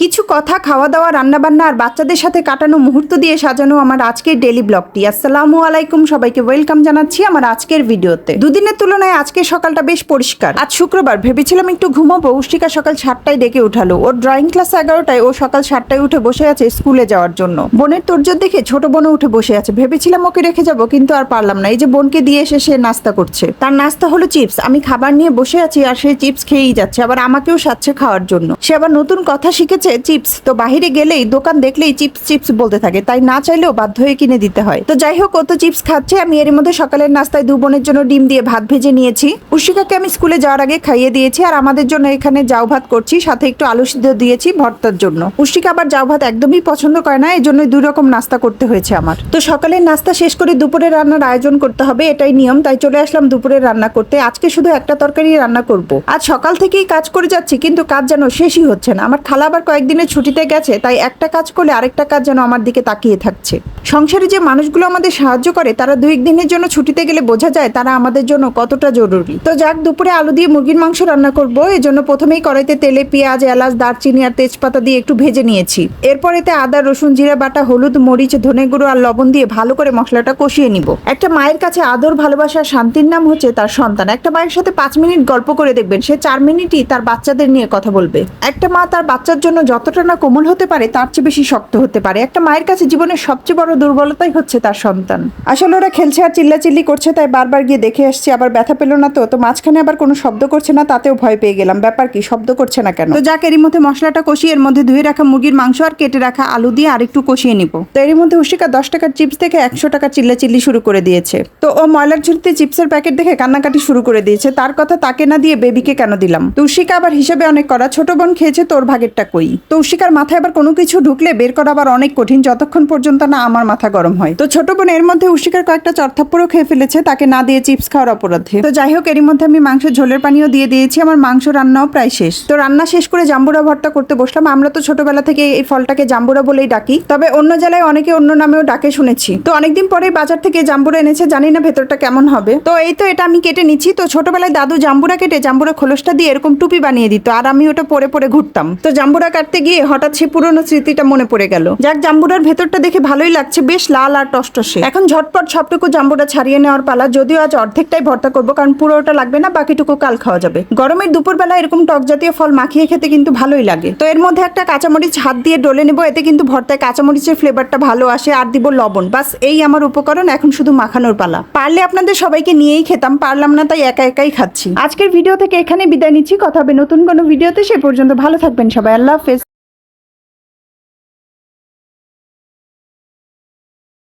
কিছু কথা, খাওয়া দাওয়া, রান্নাবান্না আর বাচ্চাদের সাথে কাটানো মুহূর্ত দিয়ে সাজানো আমার আজকের ডেইলি ব্লগটি। আসসালামু আলাইকুম, সবাইকে ওয়েলকাম জানাচ্ছি আমার আজকের ভিডিওতে। দুদিনের তুলনায় আজকের সকালটা বেশ পরিষ্কার। আজ শুক্রবার, ভেবেছিলাম একটু ঘুমাবো। উষ্টিকা সকাল 7টায় ডেকে উঠালো। ওর ড্রয়িং ক্লাস 11টায়, ও সকাল 7টায় উঠে বসে আছে স্কুলে যাওয়ার জন্য। বোনের তোরজোর দেখে ছোট বোনও উঠে বসে আছে। ভেবেছিলাম ওকে রেখে যাবো, কিন্তু আর পারলাম না। এই যে বোনকে দিয়ে এসে সে নাস্তা করছে। তার নাস্তা হলো চিপস। আমি খাবার নিয়ে বসে আছি আর সে চিপস খেয়েই যাচ্ছে, আবার আমাকেও সাথে খাওয়ার জন্য। সে আবার নতুন কথা শিখেছে, চিপস। তো বাহিরে গেলেই, দোকান দেখলেই চিপস চিপস বলতে থাকে, তাই না চাইলেও বাধ্য হয়ে কিনে দিতে হয়। তো যাই হোক, ও তো চিপস খাচ্ছে। আমি এর মধ্যে সকালের নাস্তায় দু বোনের জন্য ডিম দিয়ে ভাত ভেজে নিয়েছি। উশিকাকে আমি স্কুলে যাওয়ার আগে খাইয়ে দিয়েছি, আর আমাদের জন্য এখানে জাউ ভাত করছি, সাথে একটু আলু সিদ্ধ দিয়েছি ভর্তার জন্য। উশিকা আবার জাউ ভাত একদমই পছন্দ করে না, এই জন্য দুই রকম নাস্তা করতে হয়েছে আমার। তো সকালের নাস্তা শেষ করে দুপুরের রান্নার আয়োজন করতে হবে, এটাই নিয়ম। তাই চলে আসলাম দুপুরের রান্না করতে। আজকে শুধু একটা তরকারি রান্না করব। আজ সকাল থেকেই কাজ করে যাচ্ছি, কিন্তু কাজ যেন শেষই হচ্ছে না। আমার খালা আবার কয়েকদিনের ছুটিতে গেছে, তাই একটা কাজ করলে আরেকটা কাজ যেন আমার দিকে তাকিয়ে থাকছে। সংসারে যে মানুষগুলো আমাদের সাহায্য করে, তারা 2-1 দিনের জন্য ছুটিতে গেলে বোঝা যায় তারা আমাদের জন্য কতটা জরুরি। তো যাক, দুপুরে আলু দিয়ে মুরগির মাংস রান্না করব। এজন্য প্রথমেই কড়াইতে তেলে পেঁয়াজ, এলাচ, দারচিনি আর তেজপাতা দিয়ে একটু ভেজে নিয়েছি। এরপর এতে আদা, রসুন, জিরা বাটা, হলুদ, মরিচ, ধনে গুঁড়ো আর লবণ দিয়ে ভালো করে মশলাটা কষিয়ে নিব। একটা মায়ের কাছে আদর, ভালোবাসা, শান্তির নাম হচ্ছে তার সন্তান। একটা মায়ের সাথে 5 মিনিট গল্প করে দেখবেন, সে 4 মিনিটই তার বাচ্চাদের নিয়ে কথা বলবে। একটা মা তার বাচ্চার জন্য যতটা না কোমল হতে পারে, তার চেয়ে বেশি শক্ত হতে পারে। একটা মায়ের কাছে জীবনের সবচেয়ে বড় দুর্বলতাই হচ্ছে তার সন্তান। আসলে ওরা খেলছে আর চিল্লাচিল্লি করছে, তাই বারবার গিয়ে দেখে আসছি। আবার ব্যথা পেল না তো মাঝখানে আবার কোনো শব্দ করছে না, তাতেও ভয় পেয়ে গেলাম। ব্যাপার কি, শব্দ করছে না কেন? তো যাক, এরই মধ্যে মশলাটা কষিয়ে এর মধ্যে ধুয়ে রাখা মুরগির মাংস আর কেটে রাখা আলু দিয়ে আরেকটু কষিয়ে নিব। তো এর মধ্যে উশিকা 10 টাকার চিপস দেখে 100 টাকা চিল্লাচিল্লি শুরু করে দিয়েছে। তো ও ময়লার ঝুড়িতে চিপসের প্যাকেট দেখে কান্নাকাটি শুরু করে দিয়েছে। তার কথা তাকে না দিয়ে বেবিকে কেন দিলাম? তো উশিকা আবার হিসেবে অনেক করা, ছোট বোন খেয়েছে, তোর ভাগেরটা কই? তো উশিকার মাথায় আবার কোনো কিছু ঢুকলে বের করা আবার অনেক কঠিন, যতক্ষণ পর্যন্ত না আমার মাথা গরম হয়। তো ছোট বোন এর মধ্যে উশিকার কয়েকটা চড়থাপ্পড়ও খেয়ে ফেলেছে, তাকে না দিয়ে চিপস খাওয়ার অপরাধে। তো যাই হোক, এরই মধ্যে আমি মাংসের ঝোলের পানিও দিয়ে দিয়েছি। আমার মাংস রান্নাও প্রায় শেষ। তো রান্না শেষ করে জাম্বুরা ভর্তা করতে বসলাম। আমরা তো ছোটবেলা থেকে এই ফলটাকে জাম্বুরা বলেই ডাকি, তবে অন্য জেলায় অনেকে অন্য নামেও ডাকে শুনেছি। তো অনেকদিন পরে বাজার থেকে জাম্বুরা এনেছে, জানি না ভেতরটা কেমন হবে। তো এই তো এটা আমি কেটে নিচ্ছি। তো ছোটবেলায় দাদু জাম্বুরা কেটে জাম্বুরা খোলসটা দিয়ে এরকম টুপি বানিয়ে দিত, আর আমি ওটা পরে পরে ঘুরতাম। তো জাম্বুরা কাটতে গিয়ে হঠাৎ সে পুরনো স্মৃতিটা মনে পড়ে গেল। যাক, জাম্বুরার ভেতরটা দেখে ভালোই লাগছে, বেশ লাল আর টসটসে। এখন ঝটপট সবটুকু জাম্বুরা ছাড়িয়ে নেওয়ার পালা। যদিও আজ অর্ধেকটাই ভর্তা করবো, কারণ পুরোটা লাগবে না, বাকিটুকু কাল খাওয়া যাবে। গরমের দুপুরবেলা এরকম টক জাতীয় ফল মাখিয়ে খেতে কিন্তু ভালোই লাগে। তো এর মধ্যে একটা কাঁচামরিচ হাত দিয়ে ডলে নেবো, এতে কিন্তু ভর্তায় কাঁচামরিচের ফ্লেভারটা ভালো আসে। আর দিব লবণ। বাস এই আমার উপকরণ, এখন শুধু মাখানোর পালা। পারলে আপনাদের সবাইকে নিয়েই খেতাম, পারলাম না, তাই একা একাই খাচ্ছি। আজকের ভিডিও থেকে এখানে বিদায় নিচ্ছি। কথা হবে নতুন কোনো ভিডিওতে। সে পর্যন্ত ভালো থাকবেন সবাই। আল্লাহ হাফেজ।